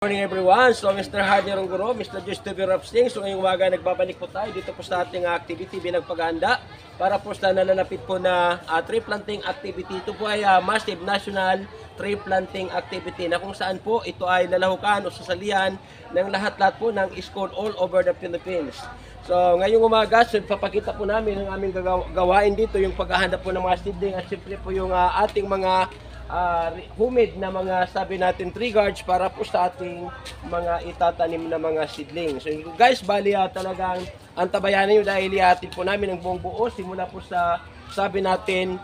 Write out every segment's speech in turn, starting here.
Morning everyone, so Mr. Hardy Rongguro, Mr. Justine Rapsing. So ngayong umaga nagbabalik po tayo dito po sa ating activity bilang paghahanda para po sa nalalapit po na tree planting activity. Ito po ay massive national tree planting activity na kung saan po ito ay lalahukan o sasalihan ng lahat-lahat po ng school all over the Philippines. So ngayong umaga, so papakita po namin ang aming gawain dito, yung paghahanda po ng mga seedling at siyempre po yung ating mga humid na mga sabi natin tree guards para po sa ating mga itatanim na mga seedling. So guys, bali talagang antabayanan nyo dahil ihatid po namin ang buong buo simula po sa sabi natin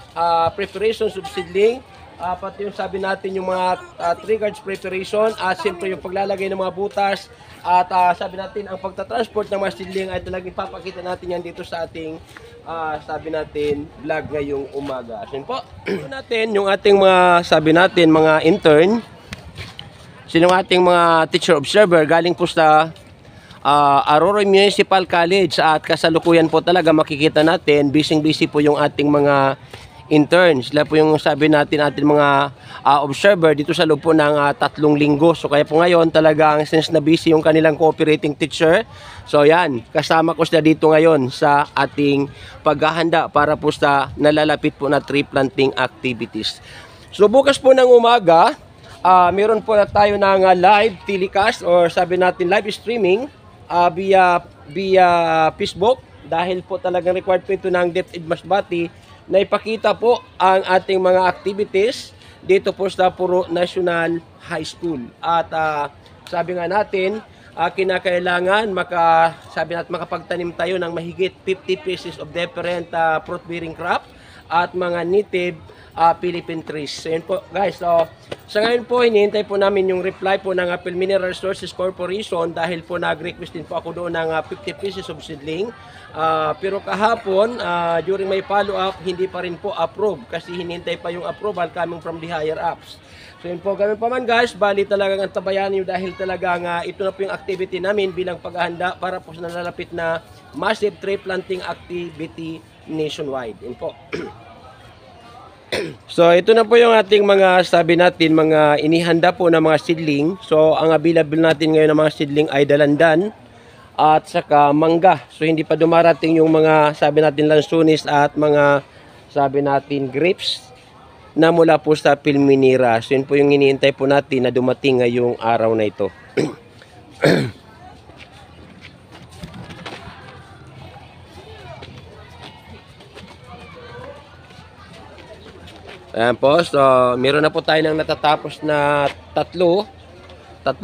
preparations of seedling, pati yung sabi natin yung mga tree guards preparation at siyempre yung paglalagay ng mga butas at sabi natin ang pagtatransport ng mga seedling ay talagang ipapakita natin yan dito sa ating sabi natin vlog ngayong umaga. So yun po natin yung ating mga sabi natin mga intern, sinong ating mga teacher observer galing po sa Aroroy Municipal College at kasalukuyan po talaga makikita natin busy po yung ating mga interns. Sila po yung sabi natin ating mga observer dito sa loob po ng 3 linggo. So kaya po ngayon talagang since na busy yung kanilang cooperating teacher, so yan, kasama ko sila dito ngayon sa ating paghahanda para po sa nalalapit po na tree planting activities. So bukas po ng umaga, meron po na tayo ng live telecast or sabi natin live streaming via Facebook dahil po talagang required po ito ng DepEd Masbate na ipakita po ang ating mga activities dito po sa Puro National High School. At sabi nga natin, kinakailangan makapagtanim tayo ng mahigit 50 pieces of different fruit-bearing crop at mga native Philippine trees. So yun po guys, so sa ngayon po hinihintay po namin yung reply po ng Phil Mineral Resources Corporation dahil po nag-request din po ako doon ng 50 pieces of seedling. Pero kahapon during my follow-up hindi pa rin po approve kasi hinihintay pa yung approval coming from the higher ups. So yun po, ganun pa man guys, bali talagang antabayan nyo dahil talagang ito na po yung activity namin bilang paghahanda para po sa nalalapit na massive tree planting activity nationwide. Yun po. So ito na po yung ating mga sabi natin mga inihanda po na mga seedling. So ang available natin ngayon ng mga seedling ay dalandan at saka mangga. So hindi pa dumarating yung mga sabi natin lansunis at mga sabi natin grapes na mula po sa Pilminira. So yun po yung iniintay po natin na dumating ngayong araw na ito. Ayan po, so meron na po tayo ng natatapos na tatlo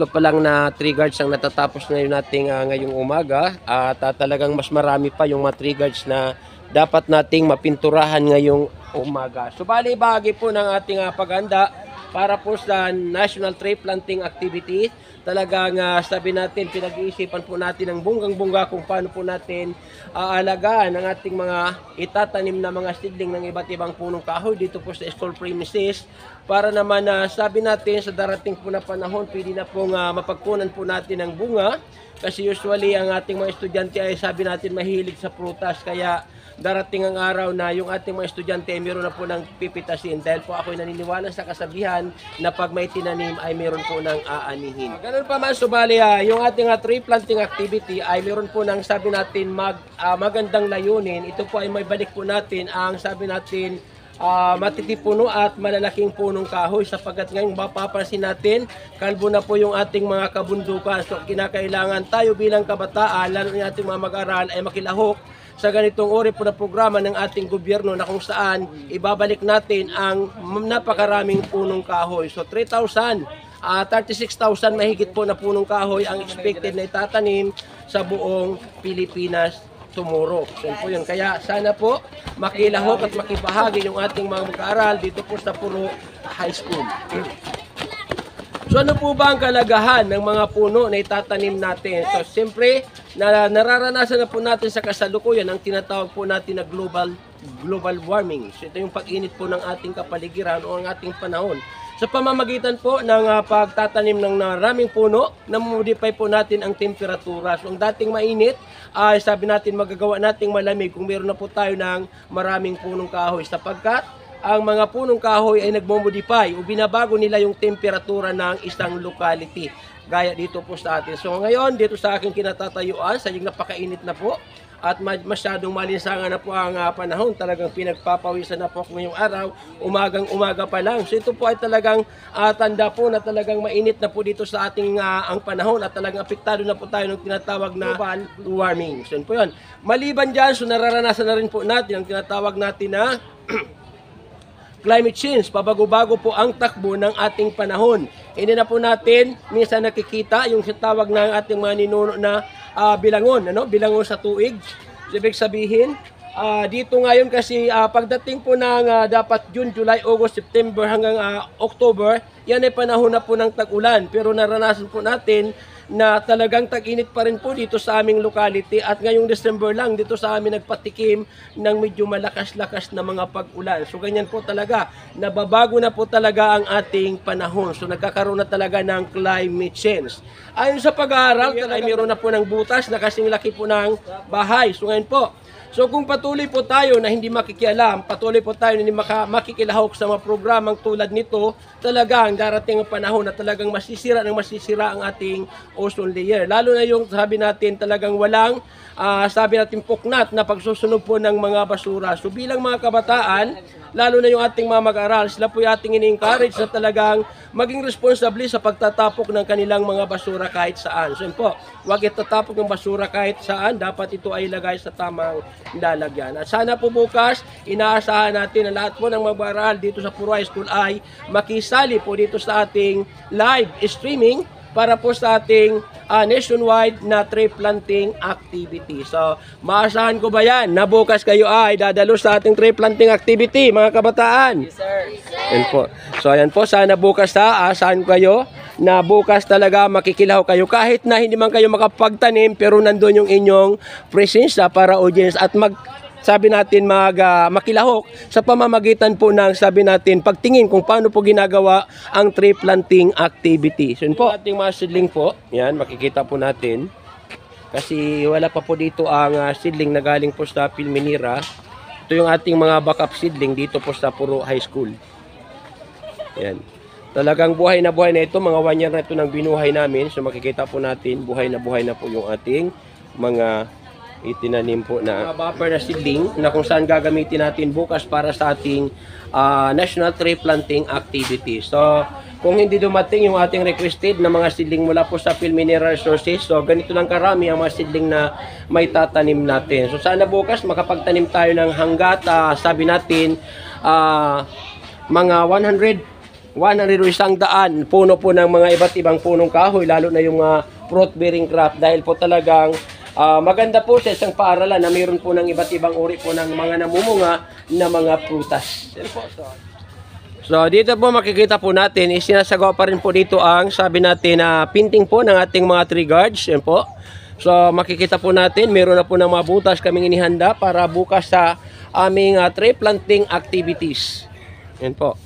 pa lang na tree guards ang natatapos ngayon nating ngayong umaga at talagang mas marami pa yung mga tree guards na dapat nating mapinturahan ngayong umaga. So bali bahagi po ng ating paghanda para po sa National Tree Planting Activity. Talagang sabi natin, pinag-iisipan po natin ng bunggang-bungga kung paano po natin aalagaan ang ating mga itatanim na mga seedling ng iba't ibang punong kahoy dito po sa school premises para naman sabi natin sa darating po na panahon pwede na pong mapagkunan po natin ng bunga kasi usually ang ating mga estudyante ay sabi natin mahilig sa prutas kaya darating ang araw na yung ating mga estudyante ay meron na po ng pipitasin dahil po ako'y naniniwala sa kasabihan na pag may tinanim ay meron po ng aanihin. Ganun pa man, subali yung ating tree planting activity ay meron po ng sabi natin magandang layunin. Ito po ay may balik po natin ang sabi natin matitipuno at malalaking punong kahoy sapagkat ngayon mapapansin natin kalbo na po yung ating mga kabundukan. So kinakailangan tayo bilang kabataan lalo na ating mga mag-aral ay makilahok sa ganitong uri po na programa ng ating gobyerno na kung saan ibabalik natin ang napakaraming punong kahoy. So 36,000 mahigit po na punong kahoy ang expected na itatanim sa buong Pilipinas tomorrow. So po yun. Kaya sana po makilahok at makibahagi yung ating mga mag-aaral dito po sa Puro High School. So ano po ba ang kalagahan ng mga puno na itatanim natin? So siyempre, nararanasan na po natin sa kasalukuyan ang tinatawag po natin na global warming. So ito yung pag-init po ng ating kapaligiran o ang ating panahon. Sa pamamagitan po ng pagtatanim ng maraming puno, namodify po natin ang temperatura. So ang dating mainit, sabi natin magagawa nating malamig kung meron na po tayo ng maraming punong kahoy sapagkat ang mga punong kahoy ay nagmo-modify o binabago nila yung temperatura ng isang locality. Gaya dito po sa atin. So ngayon, dito sa aking kinatatayuan, sa napakainit na po at masyadong malinsangan na po ang panahon. Talagang pinagpapawisan na po ngayong araw, umagang-umaga pa lang. So ito po ay talagang tanda po na talagang mainit na po dito sa ating ang panahon at talagang apektado na po tayo ng tinatawag na global warming. So yun po yun. Maliban dyan, so nararanasan na rin po natin ang tinatawag natin na climate change. Pabago-bago po ang takbo ng ating panahon. Hindi na po natin minsan nakikita yung tawag ng ating mga ninuno na bilangon, bilangon sa tuig. So, ibig sabihin, dito ngayon kasi pagdating po ng dapat June, July, August, September hanggang October, yan ay panahon na po ng tag-ulan. Pero naranasan po natin na talagang tag-init pa rin po dito sa aming locality at ngayong December lang dito sa amin nagpatikim ng medyo malakas-lakas na mga pag-ulan. So ganyan po talaga, nababago na po talaga ang ating panahon. So nagkakaroon na talaga ng climate change. Ayon sa pag-aaral, ay mayroon na po ng butas na kasing laki po ng bahay. So ngayon po, so kung patuloy po tayo na hindi makikialam, patuloy po tayo na hindi makikilahok sa mga programang tulad nito, talagang darating ang panahon na talagang masisira ang ating ozone layer. Lalo na yung sabi natin talagang walang, sabi natin puknat na pagsusunog po ng mga basura. So bilang mga kabataan, lalo na yung ating mga mag-aaral, sila po yung ating ini-encourage na talagang maging responsable sa pagtatapok ng kanilang mga basura kahit saan. So yun po, huwag itatapok ng basura kahit saan, dapat ito ay ilagay sa tamang lalagyan. At sana po bukas, inaasahan natin na lahat po ng mag-aaral dito sa Puro High School ay makisali po dito sa ating live streaming para po sa ating nationwide na tree planting activity. So, maasahan ko ba yan na bukas kayo ay dadalo sa ating tree planting activity, mga kabataan? Yes, sir. Yan po. So, ayan po, sana bukas asahan kayo na bukas talaga makikilaw kayo kahit na hindi man kayo makapagtanim pero nandun yung inyong presensya para audience at sabi natin makilahok sa pamamagitan po ng sabi natin pagtingin kung paano po ginagawa ang tree planting activity. So yun po, ating mga seedling po, yan makikita po natin kasi wala pa po dito ang seedling na galing po sa Pilmenira. Ito yung ating mga backup seedling dito po sa Puro High School. Yan. Talagang buhay na ito, mga 1 year na ito ng binuhay namin. So makikita po natin, buhay na po yung ating mga itinanim po na buffer na seedling na kung saan gagamitin natin bukas para sa ating national tree planting activity. So, kung hindi dumating yung ating requested na mga seedling mula po sa Pilmenira Resources, so ganito lang karami ang mga seedling na may tatanim natin. So, sana bukas makapagtanim tayo ng hanggat, sabi natin, mga 100 o 100 puno po ng mga iba't ibang punong kahoy, lalo na yung fruit-bearing crop dahil po talagang maganda po sa isang paaralan na mayroon po ng iba't ibang uri po ng mga namumunga na mga prutas. So dito po makikita po natin, isinasagawa pa rin po dito ang sabi natin na painting po ng ating mga tree guards. Yan po. So makikita po natin, mayroon na po ng mga butas kaming inihanda para bukas sa aming tree planting activities. Yan po.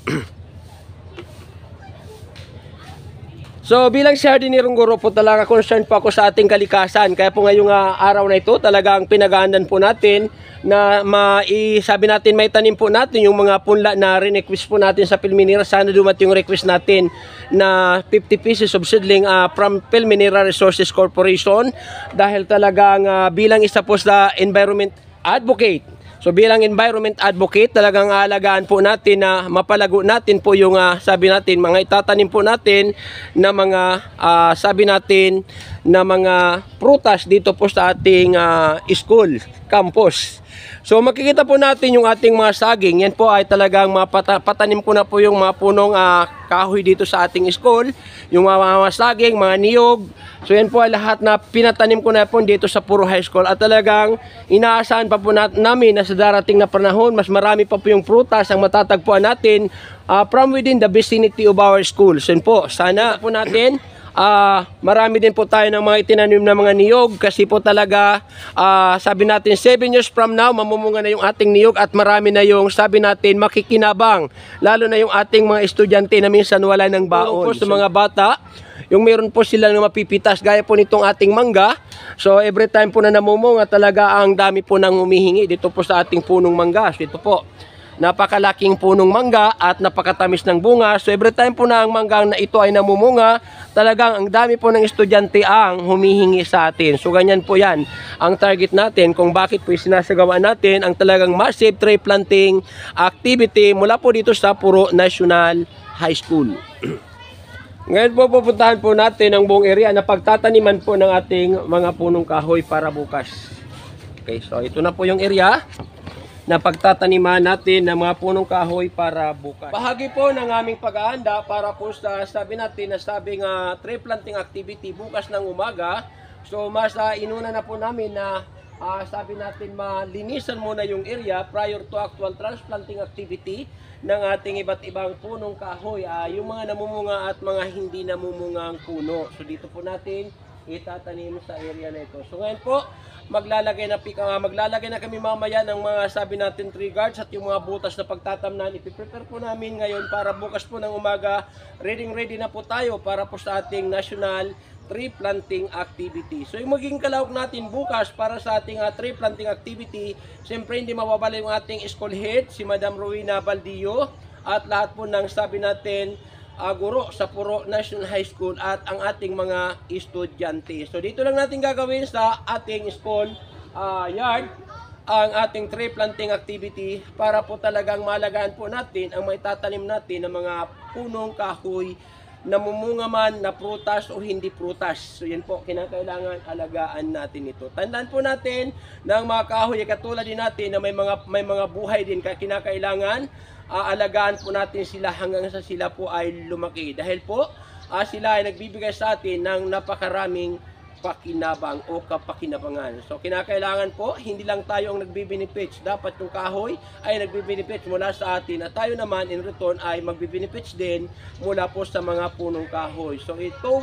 So bilang sardinirong guro po talaga concerned po ako sa ating kalikasan. Kaya po ngayong araw na ito talagang pinag-aandan po natin na sabi natin may tanim po natin yung mga punla na request po natin sa Pilmenira. Sana dumating yung request natin na 50 pieces of seedling from Pilmenira Resources Corporation dahil talagang bilang isa po sa environment advocate. So bilang environment advocate, talagang aalagaan po natin na mapalago natin po yung sabi natin, mga itatanim po natin na mga sabi natin na mga prutas dito po sa ating school, campus. So makikita po natin yung ating mga saging. Yan po ay talagang patanim ko na po yung mga punong kahoy dito sa ating school. Yung mga saging, mga niyog. So yan po ay lahat na pinatanim ko na po dito sa Puro High School. At talagang inaasahan pa po namin na sa darating na panahon, mas marami pa po yung prutas ang matatagpuan natin from within the vicinity of our school. So yan po, sana po natin marami din po tayo ng mga itinanim na mga niyog kasi po talaga sabi natin 7 years from now mamumunga na yung ating niyog at marami na yung sabi natin makikinabang lalo na yung ating mga estudyante na minsan wala ng baon. Sa mga bata yung meron po sila na mapipitas gaya po nitong ating mangga. So every time po na namumunga talaga ang dami po nang humihingi dito po sa ating punong mangga. So, ito po napakalaking punong mangga at napakatamis ng bunga. So every time po na ang manggang na ito ay namumunga, talagang ang dami po ng estudyante ang humihingi sa atin. So ganyan po yan ang target natin kung bakit po sinasagawa natin ang talagang massive tree planting activity mula po dito sa Puro National High School. Ngayon po pupuntahan po natin ang buong area na pagtataniman po ng ating mga punong kahoy para bukas. Okay, so ito na po yung area na pagtataniman natin ng mga punong kahoy para bukas. Bahagi po ng aming pag-aanda para po sa sabing tree planting activity bukas ng umaga. So mas inuna na po namin na malinisan muna yung area prior to actual transplanting activity ng ating iba't ibang punong kahoy, yung mga namumunga at mga hindi namumungang puno. So dito po natin itatanim sa area na ito. So ngayon po, maglalagay na kami mamaya ng mga tree guards at yung mga butas na pagtatamnan. Ipiprepare po namin ngayon para bukas po ng umaga, ready na po tayo para po sa ating national tree planting activity. So yung magiging kalahok natin bukas para sa ating tree planting activity, siyempre hindi mawawala yung ating school head, si Madam Rowena Baldio, at lahat po ng guro sa Puro National High School at ang ating mga estudyante. So dito lang natin gagawin sa ating school yard ang ating tree planting activity para po talagang malagaan po natin ang maitatanim natin ng mga punong kahoy namumunga man na prutas o hindi prutas. So yan po, kinakailangan alagaan natin ito. Tandaan po natin na ang mga kahoy ay katulad din natin na may mga buhay din, kaya kinakailangan alagaan po natin sila hanggang sa sila po ay lumaki. Dahil po sila ay nagbibigay sa atin ng napakaraming pakinabang o kapakinabangan. So kinakailangan po, hindi lang tayo ang nagbe-benefits. Dapat yung kahoy ay nagbe-benefits mula sa atin at tayo naman in return ay magbe-benefits din mula po sa mga punong kahoy. So ito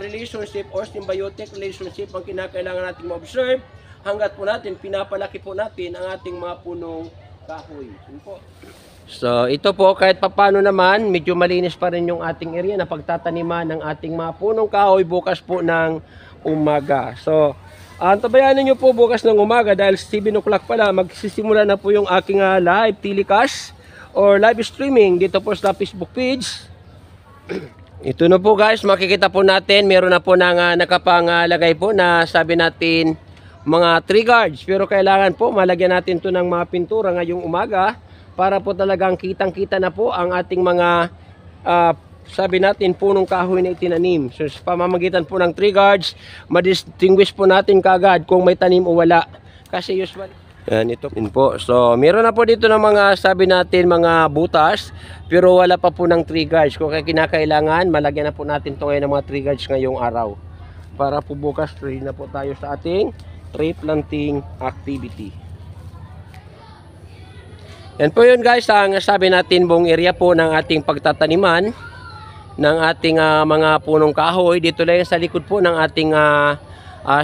relationship or symbiotic relationship ang kinakailangan natin ma-observe hanggat po natin pinapalaki po natin ang ating mga punong kahoy. So ito po, kahit papano naman medyo malinis pa rin yung ating area na pagtataniman ng ating mga punong kahoy bukas po ng umaga. So antabayanan nyo po bukas ng umaga dahil 7 o'clock pala magsisimula na po yung aking live telecast or live streaming dito po sa Facebook page. Ito na po guys, makikita po natin meron na po nakapanglagay po na mga tree guards, pero kailangan po malagyan natin to ng mga pintura ngayong umaga para po talagang kitang-kita na po ang ating mga punong kahoy na itinanim. So sa pamamagitan po ng tree guards, ma-distinguish po natin kaagad kung may tanim o wala. Kasi usually, yan ito po. So meron na po dito ng mga mga butas, pero wala pa po ng tree guards. Kung kaya kinakailangan, malagyan na po natin ito ngayon ng mga tree guards ngayong araw. Para po bukas, ready na po tayo sa ating tree planting activity. Yan po yun guys, ang buong area po ng ating pagtataniman ng ating mga punong kahoy. Dito lang sa likod po ng ating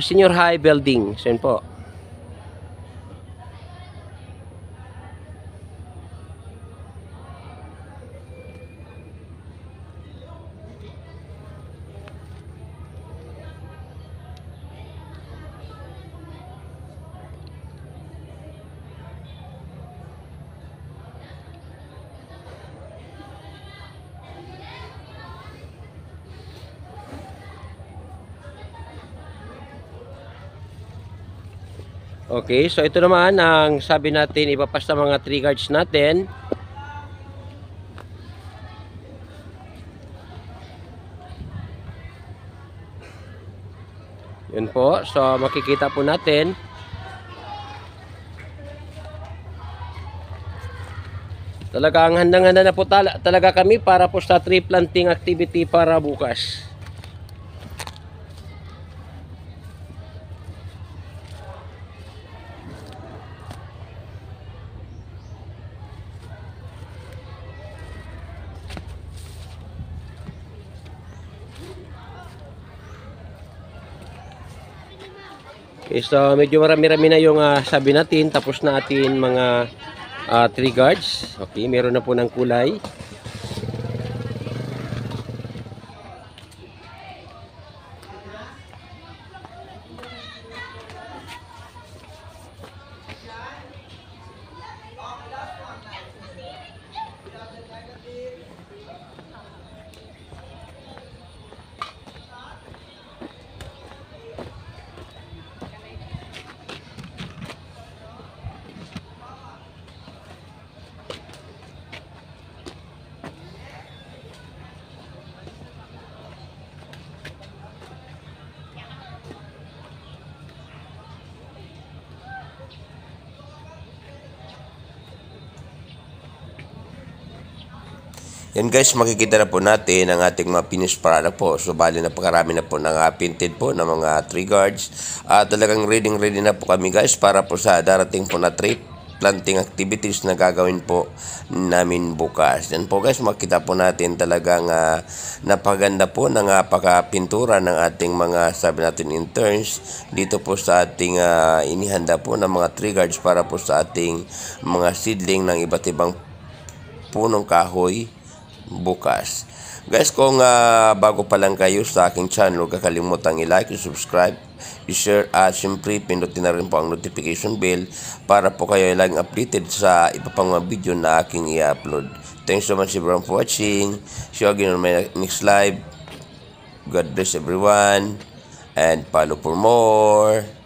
senior high building. So yun po. Okay, so ito naman ang ipapas sa mga tree guards natin. Yun po, so makikita po natin. Talagang handang-handa na po talaga kami para po sa tree planting activity para bukas. Okay, so medyo marami-rami na yung tapos na atin mga tree guards. Okay, meron na po ng kulay. Yan guys, makikita na po natin ang ating mga finished product po. So bali napakarami na po ng painted po ng mga tree guards. Talagang ready na po kami guys para po sa darating po na tree planting activities na gagawin po namin bukas. Yan po guys, makita po natin talagang napaganda po ng pagkapintura ng ating mga sabi natin interns dito po sa ating inihanda po ng mga tree guards para po sa ating mga seedling ng iba't ibang punong kahoy bukas. Guys, kung bago pa lang kayo sa aking channel, huwag kakalimutang i-like, i-subscribe, i-share at syempre pindutin na rin po ang notification bell para po kayo laging updated sa iba pang mga video na aking i-upload. Thanks so much everyone for watching. See you again on my next live. God bless everyone and follow for more.